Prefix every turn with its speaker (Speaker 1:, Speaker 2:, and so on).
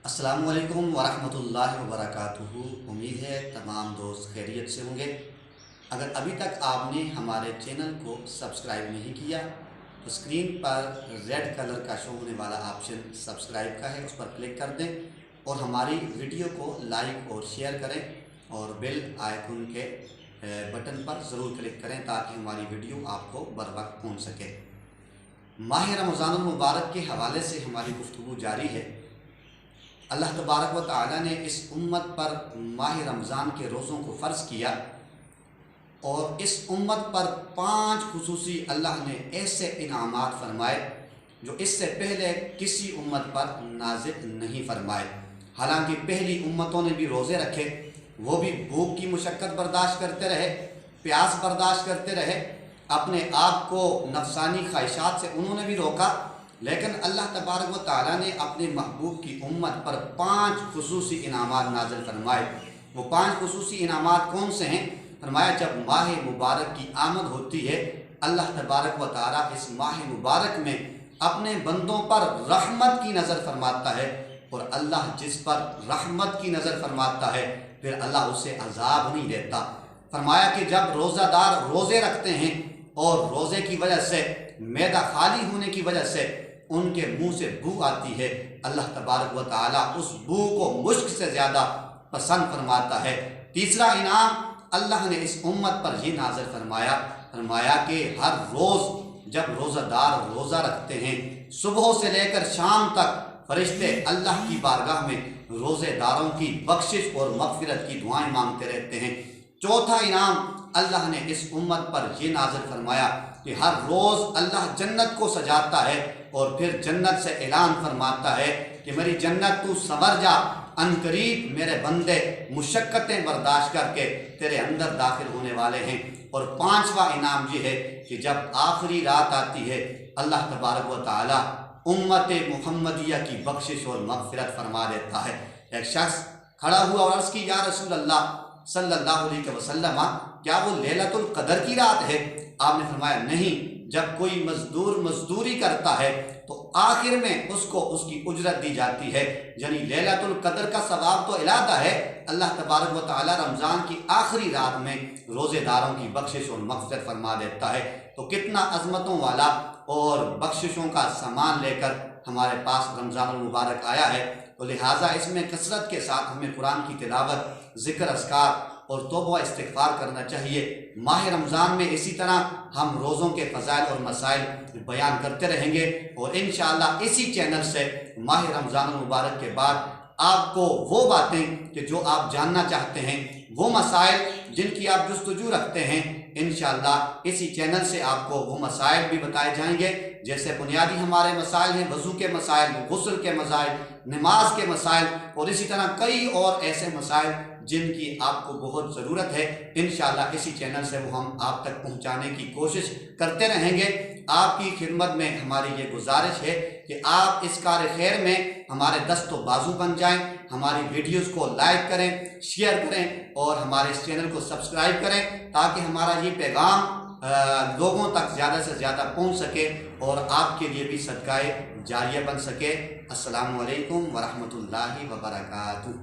Speaker 1: السلام علیکم ورحمۃ اللہ وبرکاتہ۔ امید ہے تمام دوست خیریت سے ہوں گے۔ اگر ابھی تک آپ نے ہمارے چینل کو سبسکرائب نہیں کیا تو اسکرین پر ریڈ کلر کا شو ہونے والا آپشن سبسکرائب کا ہے، اس پر کلک کر دیں اور ہماری ویڈیو کو لائک اور شیئر کریں اور بیل آئیکن کے بٹن پر ضرور کلک کریں تاکہ ہماری ویڈیو آپ کو بر وقت پہنچ سکے۔ ماہ رمضان المبارک کے حوالے سے ہماری گفتگو جاری ہے۔ اللہ تبارک و تعالی نے اس امت پر ماہ رمضان کے روزوں کو فرض کیا اور اس امت پر 5 خصوصی اللہ نے ایسے انعامات فرمائے جو اس سے پہلے کسی امت پر نازل نہیں فرمائے۔ حالانکہ پہلی امتوں نے بھی روزے رکھے، وہ بھی بھوک کی مشقت برداشت کرتے رہے، پیاس برداشت کرتے رہے، اپنے آپ کو نفسانی خواہشات سے انہوں نے بھی روکا، لیکن اللہ تبارک و تعالیٰ نے اپنے محبوب کی امت پر 5 خصوصی انعامات نازل فرمائے۔ وہ 5 خصوصی انعامات کون سے ہیں؟ فرمایا جب ماہ مبارک کی آمد ہوتی ہے، اللہ تبارک و تعالیٰ اس ماہ مبارک میں اپنے بندوں پر رحمت کی نظر فرماتا ہے، اور اللہ جس پر رحمت کی نظر فرماتا ہے پھر اللہ اسے عذاب نہیں دیتا۔ فرمایا کہ جب روزہ دار روزے رکھتے ہیں اور روزے کی وجہ سے معدہ خالی ہونے کی وجہ سے ان کے منہ سے بو آتی ہے، اللہ تبارک و تعالیٰ اس بو کو مشک سے زیادہ پسند فرماتا ہے۔ تیسرا انعام اللہ نے اس امت پر یہ نازل فرمایا کہ ہر روز جب روزہ دار روزہ رکھتے ہیں، صبح سے لے کر شام تک فرشتے اللہ کی بارگاہ میں روزے داروں کی بخشش اور مغفرت کی دعائیں مانگتے رہتے ہیں۔ چوتھا انعام اللہ نے اس امت پر یہ نازل فرمایا کہ ہر روز اللہ جنت کو سجاتا ہے اور پھر جنت سے اعلان فرماتا ہے کہ میری جنت تو سنور جا، ان قریب میرے بندے مشقتیں برداشت کر کے تیرے اندر داخل ہونے والے ہیں۔ اور 5واں انعام یہ ہے کہ جب آخری رات آتی ہے، اللہ تبارک و تعالی امت محمدیہ کی بخشش اور مغفرت فرما دیتا ہے۔ ایک شخص کھڑا ہوا اور عرض کی یا رسول اللہ صلی اللہ علیہ وسلم، کیا وہ لیلۃ القدر کی رات ہے؟ آپ نے فرمایا نہیں، جب کوئی مزدور مزدوری کرتا ہے تو آخر میں اس کو اس کی اجرت دی جاتی ہے، یعنی لیلۃ القدر کا ثواب تو علیحدہ ہے۔ اللہ تبارک و تعالی رمضان کی آخری رات میں روزے داروں کی بخشش اور مغفرت فرما دیتا ہے۔ تو کتنا عظمتوں والا اور بخششوں کا سامان لے کر ہمارے پاس رمضان المبارک آیا ہے، تو لہٰذا اس میں کثرت کے ساتھ ہمیں قرآن کی تلاوت، ذکر اذکار اور توبہ و استغفار کرنا چاہیے۔ ماہ رمضان میں اسی طرح ہم روزوں کے فضائل اور مسائل بیان کرتے رہیں گے، اور انشاءاللہ اسی چینل سے ماہ رمضان المبارک کے بعد آپ کو وہ باتیں کہ جو آپ جاننا چاہتے ہیں، وہ مسائل جن کی آپ جستجو رکھتے ہیں، انشاءاللہ اسی چینل سے آپ کو وہ مسائل بھی بتائے جائیں گے۔ جیسے بنیادی ہمارے مسائل ہیں وضو کے مسائل، غسل کے مسائل، نماز کے مسائل، اور اسی طرح کئی اور ایسے مسائل جن کی آپ کو بہت ضرورت ہے، انشاءاللہ اسی چینل سے وہ ہم آپ تک پہنچانے کی کوشش کرتے رہیں گے۔ آپ کی خدمت میں ہماری یہ گزارش ہے کہ آپ اس کار خیر میں ہمارے دست و بازو بن جائیں، ہماری ویڈیوز کو لائک کریں، شیئر کریں اور ہمارے اس چینل کو سبسکرائب کریں تاکہ ہمارا یہ پیغام لوگوں تک زیادہ سے زیادہ پہنچ سکے اور آپ کے لیے بھی صدقہ جاریہ بن سکے۔ السلام علیکم ورحمۃ اللہ وبرکاتہ۔